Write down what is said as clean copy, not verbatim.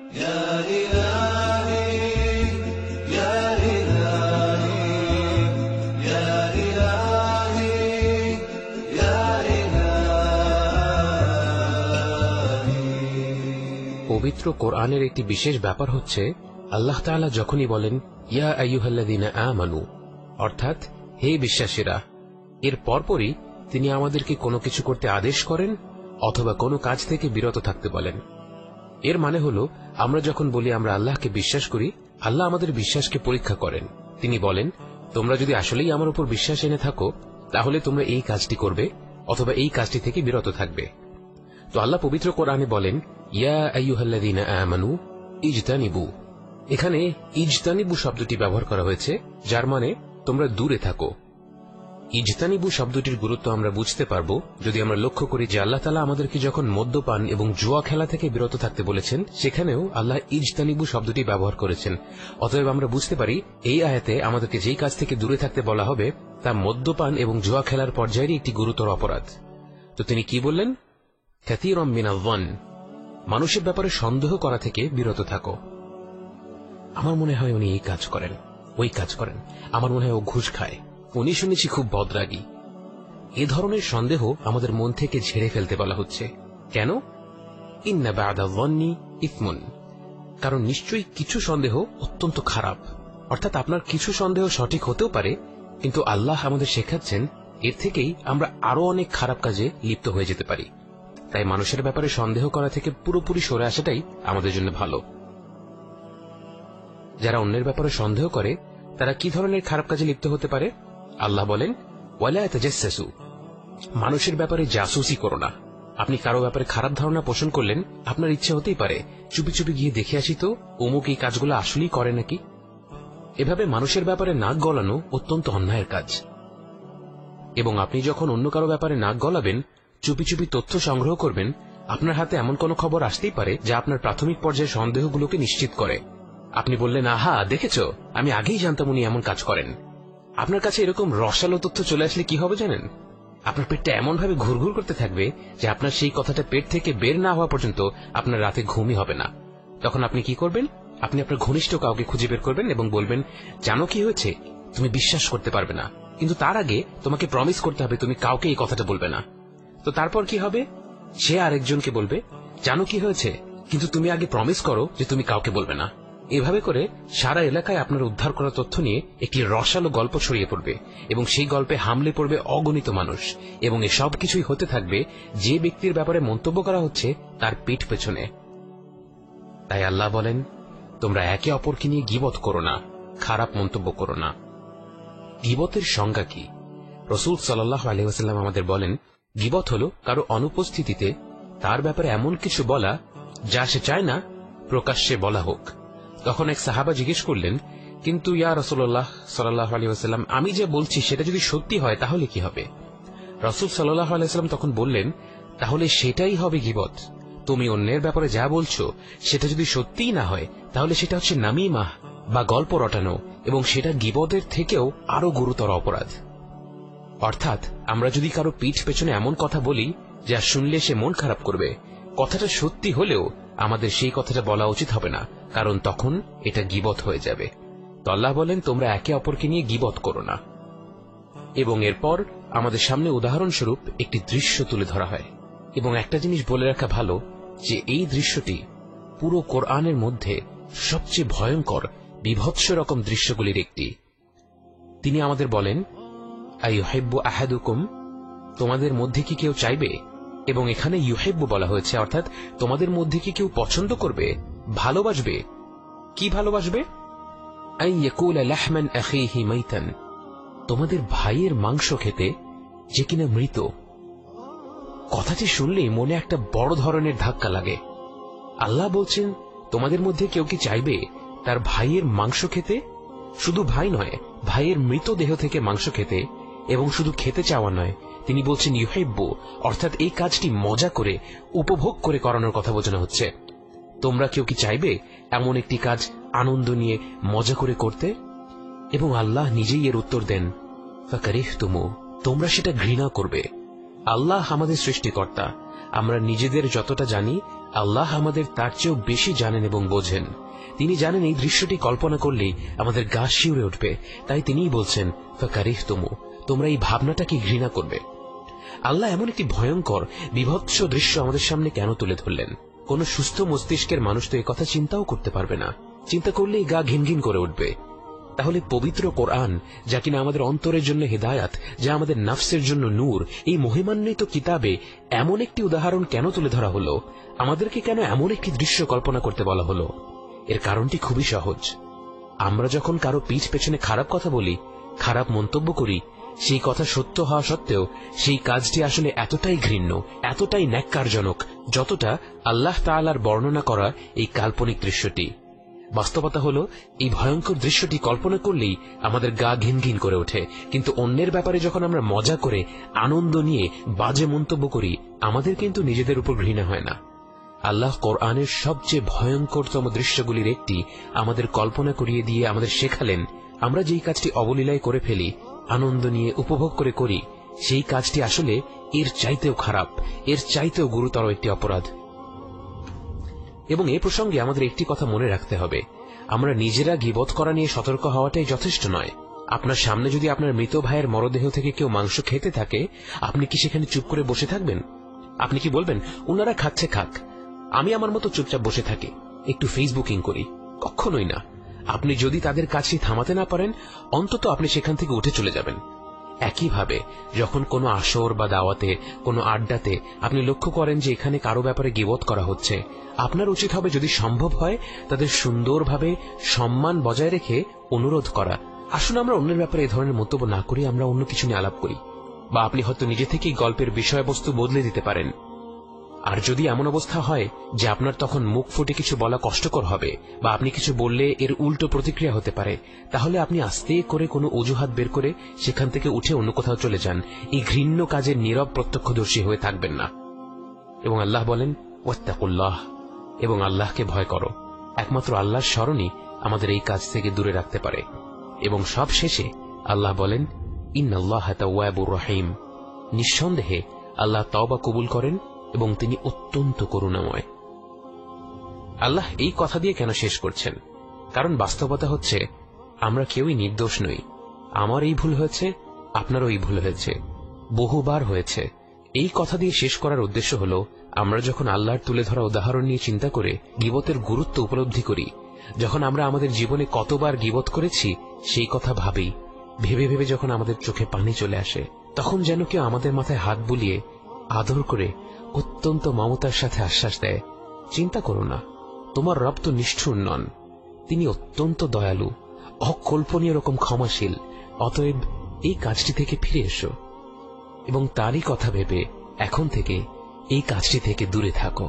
يا إلهي يا إلهي يا إلهي يا إلهي। পবিত্র কোরআনের একটি বিশেষ ব্যাপার হচ্ছে আল্লাহ তাআলা যখনই বলেন ইয়া আইয়ুহাল্লাযীনা আমানু, অর্থাৎ হে বিশ্বাসীরা, এর পরপরই তিনি আমাদেরকে কোনো কিছু করতে আদেশ করেন অথবা কোনো কাজ থেকে বিরত থাকতে বলেন। এর মানে হল আমরা যখন বলি আমরা আল্লাহকে বিশ্বাস করি, আল্লাহ আমাদের বিশ্বাসকে পরীক্ষা করেন। তিনি বলেন তোমরা যদি আসলেই আমার উপর বিশ্বাস এনে থাকো তাহলে তোমরা এই কাজটি করবে অথবা এই কাজটি থেকে বিরত থাকবে। তো আল্লাহ পবিত্র কোরআনে বলেন ইয়া আইয়ুহাল্লাযীনা আমানু ইজতানিবু। এখানে ইজতানিবু শব্দটি ব্যবহার করা হয়েছে, যার মানে তোমরা দূরে থাকো। ইজতানিবু শব্দটির গুরুত্ব আমরা বুঝতে পারব যদি আমরা লক্ষ্য করি যে আল্লাহ তাআলা আমাদেরকে যখন মদ্যপান এবং জুয়া খেলা থেকে বিরত থাকতে বলেছেন সেখানেও আল্লাহ ইজতানিবু শব্দটি ব্যবহার করেছেন। অতএব আমরা বুঝতে পারি এই আয়াতে আমাদেরকে যেই কাজ থেকে দূরে থাকতে বলা হবে তা মদ্যপান এবং জুয়া খেলার পর্যায়েরই একটি গুরুতর অপরাধ। তো তিনি কি বললেন? কাসীরাম মিনাল যন, মানুষের ব্যাপারে সন্দেহ করা থেকে বিরত থাকো। আমার মনে হয় উনি এই কাজ করেন, ওই কাজ করেন, আমার মনে হয় ও ঘুষ খায়, উনি শুনেছি খুব বদরাগী। এ ধরনের সন্দেহ আমাদের মন থেকে ঝেড়ে ফেলতে বলা হচ্ছে। কেন? ইন্না বা'দা যন্নি ইসমুন, কারণ নিশ্চয়ই কিছু সন্দেহ অত্যন্ত খারাপ। অর্থাৎ আপনার কিছু সন্দেহ সঠিক হতেও পারে, কিন্তু আল্লাহ আমাদের শেখাচ্ছেন এর থেকেই আমরা আরো অনেক খারাপ কাজে লিপ্ত হয়ে যেতে পারি। তাই মানুষের ব্যাপারে সন্দেহ করা থেকে পুরোপুরি সরে আসাটাই আমাদের জন্য ভালো। যারা অন্যের ব্যাপারে সন্দেহ করে তারা কি ধরনের খারাপ কাজে লিপ্ত হতে পারে? আল্লাহ বলেন ওয়ালা তাজাসসু, মানুষের ব্যাপারে জাসুসি করো না। আপনি কারো ব্যাপারে খারাপ ধারণা পোষণ করলেন, আপনার ইচ্ছে হতেই পারে চুপি চুপি গিয়ে দেখে আসি তো অমুক এই কাজগুলো আসলেই করে নাকি। এভাবে মানুষের ব্যাপারে নাক গলানো অত্যন্ত অন্যায়ের কাজ। এবং আপনি যখন অন্য কারো ব্যাপারে নাক গলাবেন, চুপি চুপি তথ্য সংগ্রহ করবেন, আপনার হাতে এমন কোন খবর আসতেই পারে যা আপনার প্রাথমিক পর্যায়ে সন্দেহগুলোকে নিশ্চিত করে। আপনি বললেন আহা দেখেছ, আমি আগেই জানতাম উনি এমন কাজ করেন। আপনার কাছে এরকম রসালো তথ্য চলে আসলে কি হবে জানেন? আপনার পেটটা এমনভাবে ঘুরঘুর করতে থাকবে যে আপনার সেই কথাটা পেট থেকে বের না হওয়া পর্যন্ত আপনার রাতে ঘুমই হবে না। তখন আপনি কি করবেন? আপনি আপনার ঘনিষ্ঠ কাউকে খুঁজে বের করবেন এবং বলবেন জানো কি হয়েছে, তুমি বিশ্বাস করতে পারবে না, কিন্তু তার আগে তোমাকে প্রমিস করতে হবে তুমি কাউকে এই কথাটা বলবে না। তো তারপর কি হবে? সে আরেকজনকে বলবে জানো কি হয়েছে, কিন্তু তুমি আগে প্রমিস করো যে তুমি কাউকে বলবে না। এভাবে করে সারা এলাকায় আপনার উদ্ধার করা তথ্য নিয়ে একটি রসালো গল্প ছড়িয়ে পড়বে এবং সেই গল্পে হামলে পড়বে অগণিত মানুষ, এবং এসব কিছুই হতে থাকবে যে ব্যক্তির ব্যাপারে মন্তব্য করা হচ্ছে তার পিঠ পেছনে। তাই আল্লাহ বলেন তোমরা একে অপরকে নিয়ে গীবত করো না, খারাপ মন্তব্য করো না। গীবতের সংজ্ঞা কি? রাসূল সাল্লাল্লাহু আলাইহি ওয়াসাল্লাম আমাদের বলেন গীবত হলো কারো অনুপস্থিতিতে তার ব্যাপারে এমন কিছু বলা যা সে চায় না প্রকাশ্যে বলা হোক। তখন এক সাহাবা জিজ্ঞেস করলেন কিন্তু ইয়া রাসূলুল্লাহ সাল্লাল্লাহু আলাইহি ওয়াসাল্লাম, আমি যে বলছি সেটা যদি সত্যি হয় তাহলে কি হবে? রাসূল সাল্লাল্লাহু আলাইহি ওয়াসাল্লাম তখন বললেন তাহলে সেটাই হবে গীবত। তুমি অন্যের ব্যাপারে যা বলছো সেটা যদি সত্যিই না হয় তাহলে সেটা হচ্ছে নামিমাহ বা গল্প রটানো, এবং সেটা গীবতের থেকেও আরো গুরুতর অপরাধ। অর্থাৎ আমরা যদি কারো পিঠ পেছনে এমন কথা বলি যা শুনলে সে মন খারাপ করবে, কথাটা সত্যি হলেও আমাদের সেই কথাটা বলা উচিত হবে না, কারণ তখন এটা গীবত হয়ে যাবে। তো আল্লাহ বলেন তোমরা একে অপরকে নিয়ে গীবত করো না। এবং এরপর আমাদের সামনে উদাহরণস্বরূপ একটি দৃশ্য তুলে ধরা হয়, এবং একটা জিনিস বলে রাখা ভালো যে এই দৃশ্যটি পুরো কোরআনের মধ্যে সবচেয়ে ভয়ঙ্কর বিভৎস রকম দৃশ্যগুলির একটি। তিনি আমাদের বলেন আইয়ুহিব্বু আহাদুকুম, তোমাদের মধ্যে কি কেউ চাইবে, এবং এখানে ইউহিব্বু বলা হয়েছে, অর্থাৎ তোমাদের মধ্যে কি কেউ পছন্দ করবে, ভালোবাসবে। কি ভালোবাসবে? আন ইয়াকুলা লাহমান আখিহি মাইতান, তোমাদের ভাইয়ের মাংস খেতে যে কিনা মৃত। কথাটি শুনলেই মনে একটা বড় ধরনের ধাক্কা লাগে। আল্লাহ বলছেন তোমাদের মধ্যে কেউ কি চাইবে তার ভাইয়ের মাংস খেতে? শুধু ভাই নয়, ভাইয়ের মৃত দেহ থেকে মাংস খেতে, এবং শুধু খেতে চাওয়া নয়, তিনি বলছেন ইউহিব্বু, অর্থাৎ এই কাজটি মজা করে উপভোগ করে করানোর কথা বোঝানো হচ্ছে। তোমরা কেউ কি চাইবে এমন একটি কাজ আনন্দ নিয়ে মজা করে করতে? এবং আল্লাহ নিজেই এর উত্তর দেন ফাকারিহতুমু, তোমরা সেটা ঘৃণা করবে। আল্লাহ আমাদের সৃষ্টিকর্তা, আমরা নিজেদের যতটা জানি আল্লাহ আমাদের তার চেয়েও বেশি জানেন এবং বোঝেন। তিনি জানেন এই দৃশ্যটি কল্পনা করলেই আমাদের গা শিউরে উঠবে, তাই তিনিই বলছেন ফাকারিহতুমু, তোমরা এই ভাবনাটাকে ঘৃণা করবে। আল্লাহ এমন একটি ভয়ঙ্কর বিভৎস দৃশ্য আমাদের সামনে কেন তুলে ধরলেন? কোন সুস্থ মস্তিষ্কের মানুষ তো কথা চিন্তাও করতে পারবে না, চিন্তা করলেই গা ঘিনঘিন করে উঠবে। তাহলে পবিত্র কোরআন, যা কিনা আমাদের অন্তরের জন্য হেদায়াত, যা আমাদের নাফসের জন্য নূর, এই মহিমান্বিত কিতাবে এমন একটি উদাহরণ কেন তুলে ধরা হলো? আমাদেরকে কেন এমন একটি দৃশ্য কল্পনা করতে বলা হলো? এর কারণটি খুবই সহজ। আমরা যখন কারো পিঠ পেছনে খারাপ কথা বলি, খারাপ মন্তব্য করি, সেই কথা সত্য হওয়া সত্ত্বেও সেই কাজটি আসলে এতটাই ঘৃণ্য, এতটাই ন্যাক্কারজনক, যতটা আল্লাহ তাআলার বর্ণনা করা এই কাল্পনিক দৃশ্যটি। বাস্তবতা হল, এই ভয়ঙ্কর দৃশ্যটি কল্পনা করলেই আমাদের গা ঘিনঘিন করে ওঠে, কিন্তু অন্যের ব্যাপারে যখন আমরা মজা করে, আনন্দ নিয়ে বাজে মন্তব্য করি, আমাদের কিন্তু নিজেদের উপর ঘৃণা হয় না। আল্লাহ কোরআনের সবচেয়ে ভয়ঙ্করতম দৃশ্যগুলির একটি আমাদের কল্পনা করিয়ে দিয়ে আমাদের শেখালেন, আমরা যেই কাজটি অবলীলায় করে ফেলি, আনন্দ নিয়ে উপভোগ করে করি, সেই কাজটি আসলে এর চাইতেও খারাপ, এর চাইতেও গুরুতর একটি অপরাধ। এবং এ প্রসঙ্গে আমাদের একটি কথা মনে রাখতে হবে, আমরা নিজেরা গীবত করা নিয়ে সতর্ক হওয়াটাই যথেষ্ট নয়। আপনার সামনে যদি আপনার মৃত ভাইয়ের মরদেহ থেকে কেউ মাংস খেতে থাকে, আপনি কি সেখানে চুপ করে বসে থাকবেন? আপনি কি বলবেন, ওনারা খাচ্ছে খাক, আমি আমার মতো চুপচাপ বসে থাকি, একটু ফেসবুকিং করি? কখনোই না। আপনি যদি তাদের কাছে থামাতে না পারেন, অন্তত আপনি সেখান থেকে উঠে চলে যাবেন। একইভাবে যখন কোনো আসর বা দাওয়াতে, কোনো আড্ডাতে আপনি লক্ষ্য করেন যে এখানে কারো ব্যাপারে গীবত করা হচ্ছে, আপনার উচিত হবে যদি সম্ভব হয় তাদের সুন্দরভাবে সম্মান বজায় রেখে অনুরোধ করা, আসুন আমরা অন্যের ব্যাপারে এ ধরনের মন্তব্য না করি, আমরা অন্য কিছু নিয়ে আলাপ করি। বা আপনি হয়তো নিজে থেকেই গল্পের বিষয়বস্তু বদলে দিতে পারেন। আর যদি এমন অবস্থা হয় যে আপনার তখন মুখ ফুটে কিছু বলা কষ্টকর হবে, বা আপনি কিছু বললে এর উল্টো প্রতিক্রিয়া হতে পারে, তাহলে আপনি আস্তে করে কোনো অজুহাত বের করে সেখান থেকে উঠে অন্য কোথাও চলে যান। এই ঘৃণ্য কাজের নীরব প্রত্যক্ষদর্শী হয়ে থাকবেন না। এবং আল্লাহ বলেন ওয়াত্তাকুল্লাহ, এবং আল্লাহকে ভয় করো। একমাত্র আল্লাহর স্মরণই আমাদের এই কাজ থেকে দূরে রাখতে পারে। এবং সব শেষে আল্লাহ বলেন ইন্নাল্লাহা তাওয়াবুর রহিম, নিঃসন্দেহে আল্লাহ তওবা কবুল করেন এবং তিনি অত্যন্ত করুণাময়। আল্লাহ এই কথা দিয়ে কেন শেষ করছেন? কারণ বাস্তবতা হচ্ছে আমরা কেউই নির্দোষ নই। আমার এই ভুল হয়েছে, আপনারও এই ভুল হয়েছে, বহুবার হয়েছে। এই কথা দিয়ে শেষ করার উদ্দেশ্য হল, আমরা যখন আল্লাহর তুলে ধরা উদাহরণ নিয়ে চিন্তা করে গীবতের গুরুত্ব উপলব্ধি করি, যখন আমরা আমাদের জীবনে কতবার গীবত করেছি সেই কথা ভাবি, ভেবে ভেবে যখন আমাদের চোখে পানি চলে আসে, তখন যেন কেউ আমাদের মাথায় হাত বুলিয়ে আদর করে অত্যন্ত মমতার সাথে আশ্বাস দেয়, চিন্তা করো না, তোমার রব তো নিষ্ঠুর নন, তিনি অত্যন্ত দয়ালু, অকল্পনীয় রকম ক্ষমাশীল, অতএব এই কাজটি থেকে ফিরে এসো এবং তারই কথা ভেবে এখন থেকে এই কাজটি থেকে দূরে থাকো।